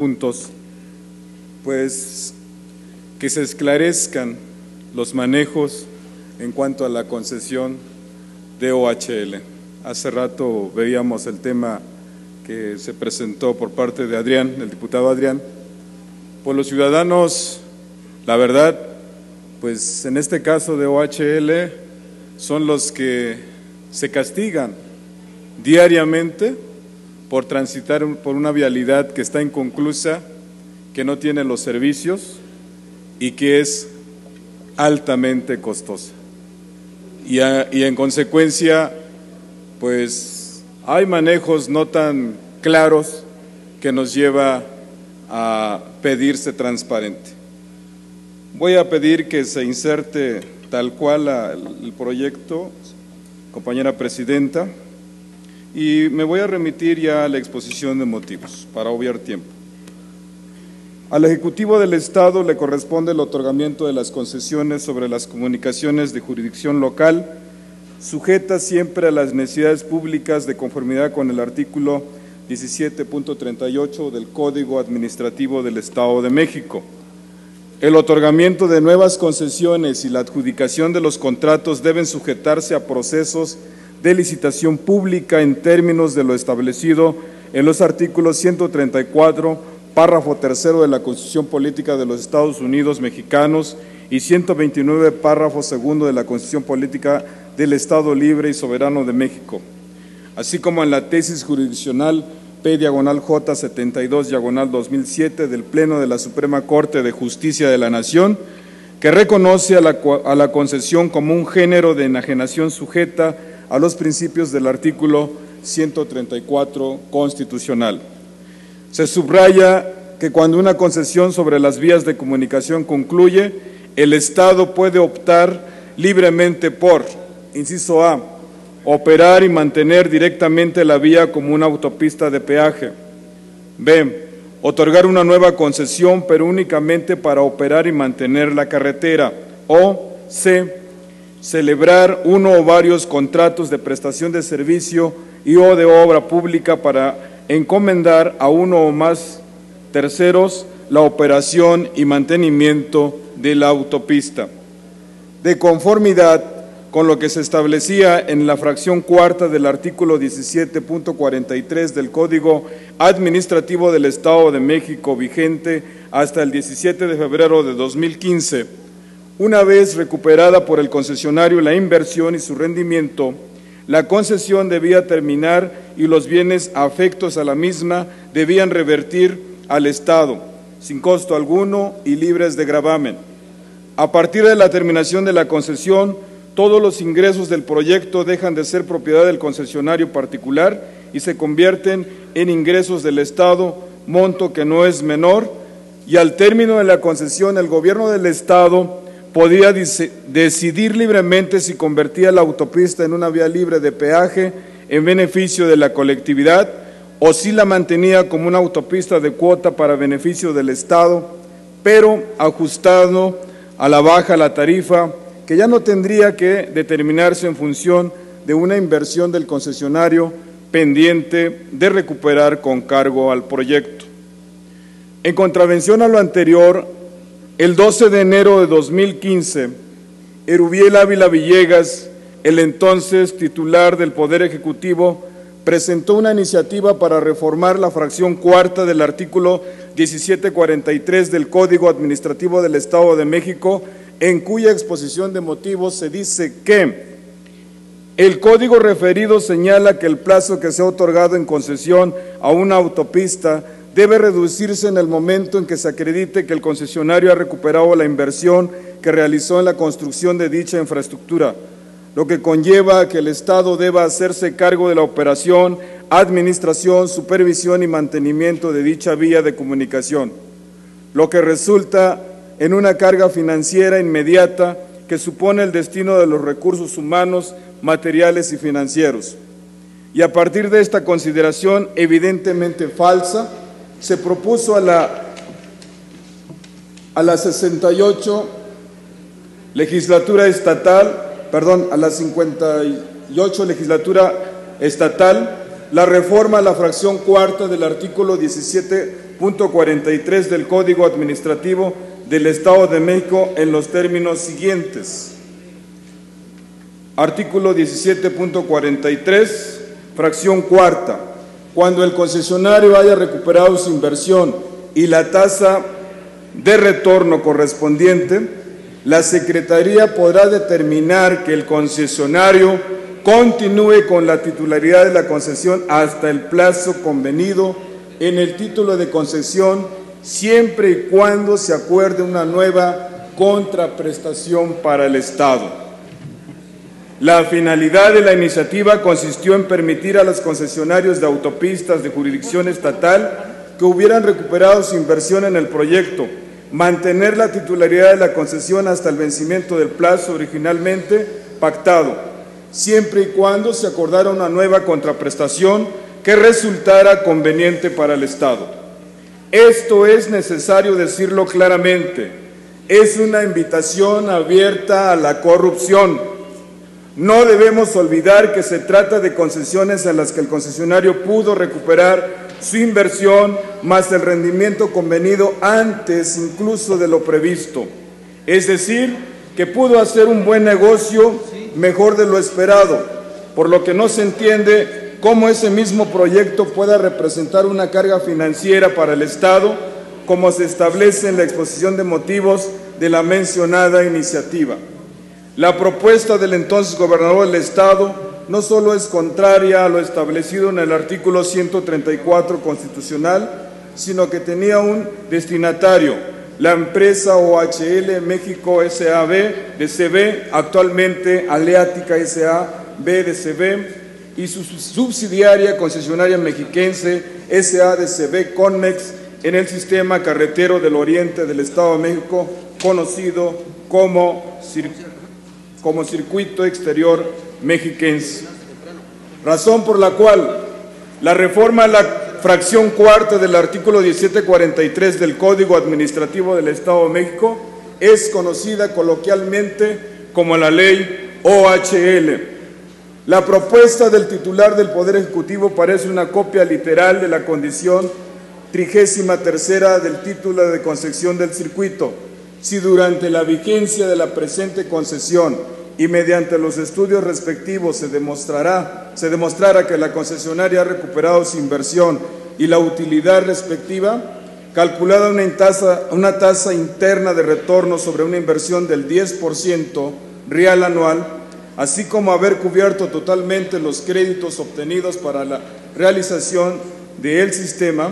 puntos, pues que se esclarezcan los manejos en cuanto a la concesión de OHL. Hace rato veíamos el tema que se presentó por parte de Adrián, el diputado Adrián. Pues los ciudadanos, la verdad, pues en este caso de OHL, son los que se castigan diariamente por transitar por una vialidad que está inconclusa, que no tiene los servicios y que es altamente costosa. Y en consecuencia, pues hay manejos no tan claros que nos lleva a pedirse transparente. Voy a pedir que se inserte tal cual el proyecto, compañera presidenta, y me voy a remitir ya a la exposición de motivos para obviar tiempo. Al Ejecutivo del Estado le corresponde el otorgamiento de las concesiones sobre las comunicaciones de jurisdicción local, sujetas siempre a las necesidades públicas de conformidad con el artículo 17.38 del Código Administrativo del Estado de México. El otorgamiento de nuevas concesiones y la adjudicación de los contratos deben sujetarse a procesos de licitación pública en términos de lo establecido en los artículos 134, párrafo tercero de la Constitución Política de los Estados Unidos Mexicanos y 129, párrafo segundo de la Constitución Política del Estado Libre y Soberano de México, así como en la tesis jurisdiccional P/J 72/2007 del Pleno de la Suprema Corte de Justicia de la Nación, que reconoce a la concesión como un género de enajenación sujeta a los principios del artículo 134 constitucional. Se subraya que cuando una concesión sobre las vías de comunicación concluye, el Estado puede optar libremente por, inciso A, operar y mantener directamente la vía como una autopista de peaje. B, otorgar una nueva concesión, pero únicamente para operar y mantener la carretera. O C, celebrar uno o varios contratos de prestación de servicio y o de obra pública para encomendar a uno o más terceros la operación y mantenimiento de la autopista. De conformidad con lo que se establecía en la fracción cuarta del artículo 17.43 del Código Administrativo del Estado de México vigente hasta el 17 de febrero de 2015, una vez recuperada por el concesionario la inversión y su rendimiento, la concesión debía terminar y los bienes afectos a la misma debían revertir al Estado, sin costo alguno y libres de gravamen. A partir de la terminación de la concesión, todos los ingresos del proyecto dejan de ser propiedad del concesionario particular y se convierten en ingresos del Estado, monto que no es menor, y al término de la concesión el gobierno del Estado podía decidir libremente si convertía la autopista en una vía libre de peaje en beneficio de la colectividad o si la mantenía como una autopista de cuota para beneficio del Estado, pero ajustado a la baja la tarifa, que ya no tendría que determinarse en función de una inversión del concesionario pendiente de recuperar con cargo al proyecto. En contravención a lo anterior, el 12 de enero de 2015, Erubiel Ávila Villegas, el entonces titular del Poder Ejecutivo, presentó una iniciativa para reformar la fracción cuarta del artículo 1743 del Código Administrativo del Estado de México, en cuya exposición de motivos se dice que el código referido señala que el plazo que se ha otorgado en concesión a una autopista debe reducirse en el momento en que se acredite que el concesionario ha recuperado la inversión que realizó en la construcción de dicha infraestructura, lo que conlleva a que el Estado deba hacerse cargo de la operación, administración, supervisión y mantenimiento de dicha vía de comunicación, lo que resulta en una carga financiera inmediata que supone el destino de los recursos humanos, materiales y financieros. Y a partir de esta consideración evidentemente falsa, se propuso a la 68 legislatura estatal, a la 58 legislatura estatal, la reforma a la fracción cuarta del artículo 17 17.43 del Código Administrativo del Estado de México en los términos siguientes. Artículo 17.43, fracción cuarta. Cuando el concesionario haya recuperado su inversión y la tasa de retorno correspondiente, la Secretaría podrá determinar que el concesionario continúe con la titularidad de la concesión hasta el plazo convenido en el título de concesión, siempre y cuando se acuerde una nueva contraprestación para el Estado. La finalidad de la iniciativa consistió en permitir a los concesionarios de autopistas de jurisdicción estatal que hubieran recuperado su inversión en el proyecto, mantener la titularidad de la concesión hasta el vencimiento del plazo originalmente pactado, siempre y cuando se acordara una nueva contraprestación que resultara conveniente para el Estado. Esto es necesario decirlo claramente, es una invitación abierta a la corrupción. No debemos olvidar que se trata de concesiones en las que el concesionario pudo recuperar su inversión más el rendimiento convenido antes incluso de lo previsto. Es decir, que pudo hacer un buen negocio mejor de lo esperado, por lo que no se entiende cómo ese mismo proyecto pueda representar una carga financiera para el Estado, como se establece en la exposición de motivos de la mencionada iniciativa. La propuesta del entonces gobernador del Estado no solo es contraria a lo establecido en el artículo 134 constitucional, sino que tenía un destinatario, la empresa OHL México S.A.B. de CB, actualmente Aleática S.A.B. de CB, y su subsidiaria concesionaria mexiquense S.A. de CB Conmex en el sistema carretero del oriente del Estado de México, conocido como Circuito Exterior Mexiquense. Razón por la cual la reforma a la fracción cuarta del artículo 1743 del Código Administrativo del Estado de México es conocida coloquialmente como la Ley OHL. La propuesta del titular del Poder Ejecutivo parece una copia literal de la condición 33ª del título de concesión del circuito. Si durante la vigencia de la presente concesión y mediante los estudios respectivos se demostrara que la concesionaria ha recuperado su inversión y la utilidad respectiva, calculada una tasa interna de retorno sobre una inversión del 10% real anual, así como haber cubierto totalmente los créditos obtenidos para la realización del sistema,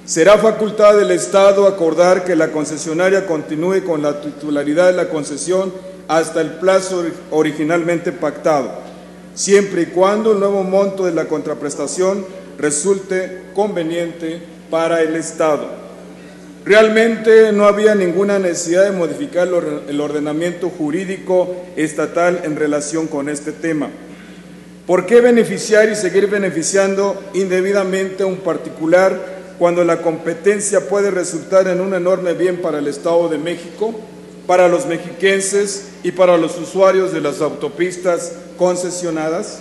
será facultad del Estado acordar que la concesionaria continúe con la titularidad de la concesión hasta el plazo originalmente pactado, siempre y cuando el nuevo monto de la contraprestación resulte conveniente para el Estado. Realmente no había ninguna necesidad de modificar el ordenamiento jurídico estatal en relación con este tema. ¿Por qué beneficiar y seguir beneficiando indebidamente a un particular cuando la competencia puede resultar en un enorme bien para el Estado de México, para los mexiquenses y para los usuarios de las autopistas concesionadas?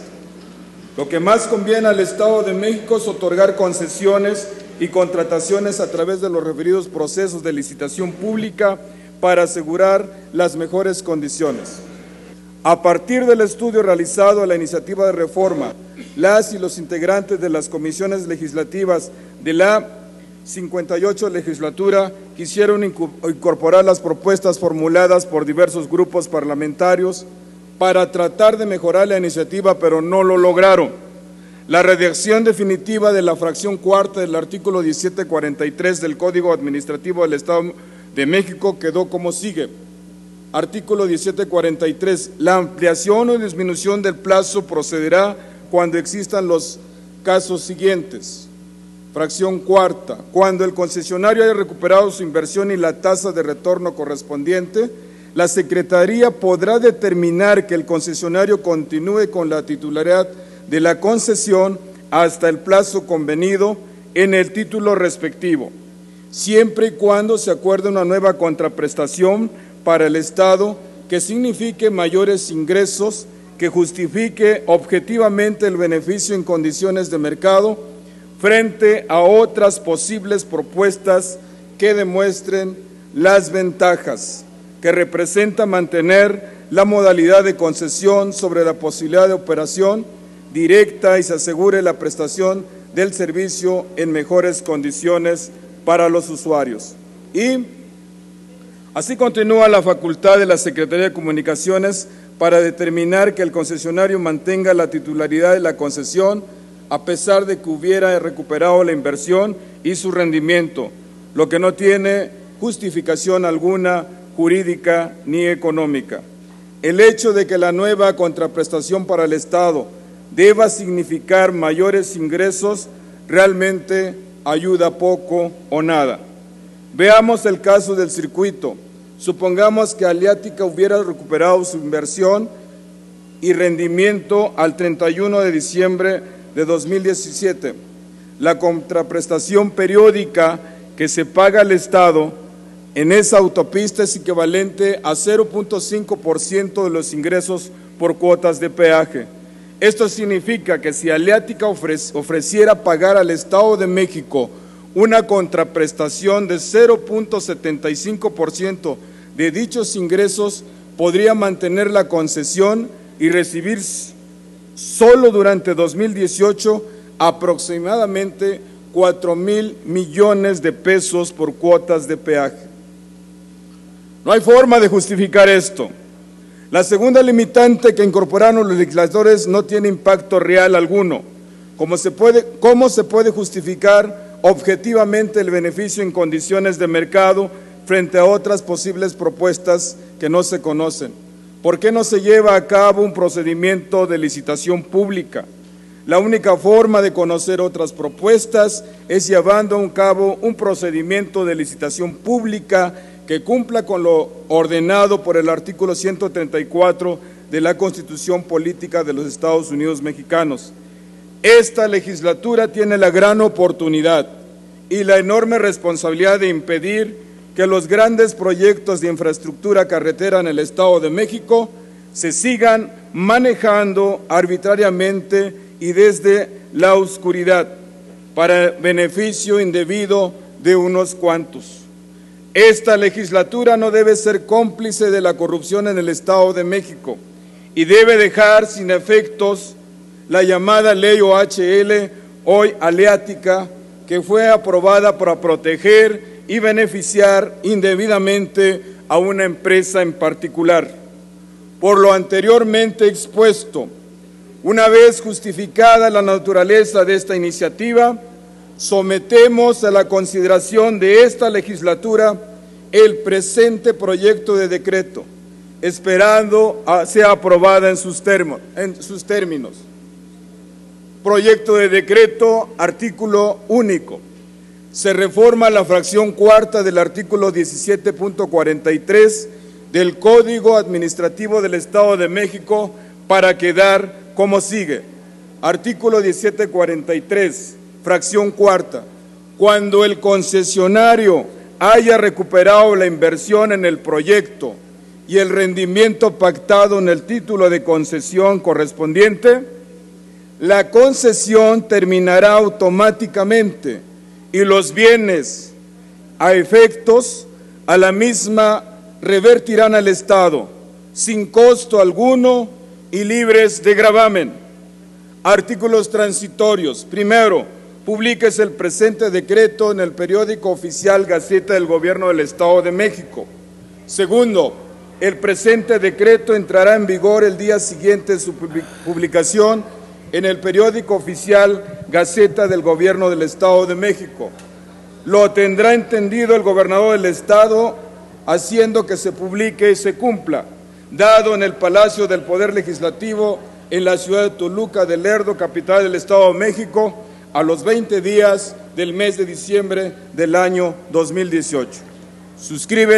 Lo que más conviene al Estado de México es otorgar concesiones y contrataciones a través de los referidos procesos de licitación pública para asegurar las mejores condiciones. A partir del estudio realizado a la iniciativa de reforma, las y los integrantes de las comisiones legislativas de la 58 legislatura quisieron incorporar las propuestas formuladas por diversos grupos parlamentarios para tratar de mejorar la iniciativa, pero no lo lograron. La redacción definitiva de la fracción cuarta del artículo 1743 del Código Administrativo del Estado de México quedó como sigue. Artículo 1743. La ampliación o disminución del plazo procederá cuando existan los casos siguientes. Fracción cuarta. Cuando el concesionario haya recuperado su inversión y la tasa de retorno correspondiente, la Secretaría podrá determinar que el concesionario continúe con la titularidad de la concesión hasta el plazo convenido en el título respectivo, siempre y cuando se acuerde una nueva contraprestación para el Estado que signifique mayores ingresos, que justifique objetivamente el beneficio en condiciones de mercado, frente a otras posibles propuestas que demuestren las ventajas que representa mantener la modalidad de concesión sobre la posibilidad de operación directa y se asegure la prestación del servicio en mejores condiciones para los usuarios. Y así continúa la facultad de la Secretaría de Comunicaciones para determinar que el concesionario mantenga la titularidad de la concesión a pesar de que hubiera recuperado la inversión y su rendimiento, lo que no tiene justificación alguna jurídica ni económica. El hecho de que la nueva contraprestación para el Estado deba significar mayores ingresos realmente ayuda poco o nada. Veamos el caso del circuito. Supongamos que Aleática hubiera recuperado su inversión y rendimiento al 31 de diciembre de 2017. La contraprestación periódica que se paga al Estado en esa autopista es equivalente a 0.5% de los ingresos por cuotas de peaje. Esto significa que si Aleática ofreciera pagar al Estado de México una contraprestación de 0.75% de dichos ingresos, podría mantener la concesión y recibir solo durante 2018 aproximadamente 4,000 millones de pesos por cuotas de peaje. No hay forma de justificar esto. La segunda limitante que incorporaron los legisladores no tiene impacto real alguno. ¿Cómo se puede justificar objetivamente el beneficio en condiciones de mercado frente a otras posibles propuestas que no se conocen? ¿Por qué no se lleva a cabo un procedimiento de licitación pública? La única forma de conocer otras propuestas es llevando a cabo un procedimiento de licitación pública que cumpla con lo ordenado por el artículo 134 de la Constitución Política de los Estados Unidos Mexicanos. Esta legislatura tiene la gran oportunidad y la enorme responsabilidad de impedir que los grandes proyectos de infraestructura carretera en el Estado de México se sigan manejando arbitrariamente y desde la oscuridad para beneficio indebido de unos cuantos. Esta legislatura no debe ser cómplice de la corrupción en el Estado de México y debe dejar sin efectos la llamada Ley OHL, hoy Aleática, que fue aprobada para proteger y beneficiar indebidamente a una empresa en particular. Por lo anteriormente expuesto, una vez justificada la naturaleza de esta iniciativa, sometemos a la consideración de esta legislatura el presente proyecto de decreto, esperando sea aprobada en sus términos. Proyecto de decreto, artículo único. Se reforma la fracción cuarta del artículo 17.43 del Código Administrativo del Estado de México para quedar como sigue. Artículo 1743, fracción cuarta. Cuando el concesionario haya recuperado la inversión en el proyecto y el rendimiento pactado en el título de concesión correspondiente, la concesión terminará automáticamente y los bienes a efectos a la misma revertirán al Estado sin costo alguno y libres de gravamen. Artículos transitorios. Primero, publíquese el presente decreto en el periódico oficial Gaceta del Gobierno del Estado de México. Segundo, el presente decreto entrará en vigor el día siguiente de su publicación en el periódico oficial Gaceta del Gobierno del Estado de México. Lo tendrá entendido el gobernador del Estado, haciendo que se publique y se cumpla, dado en el Palacio del Poder Legislativo en la ciudad de Toluca de Lerdo, capital del Estado de México, a los 20 días del mes de diciembre del año 2018. Suscribe.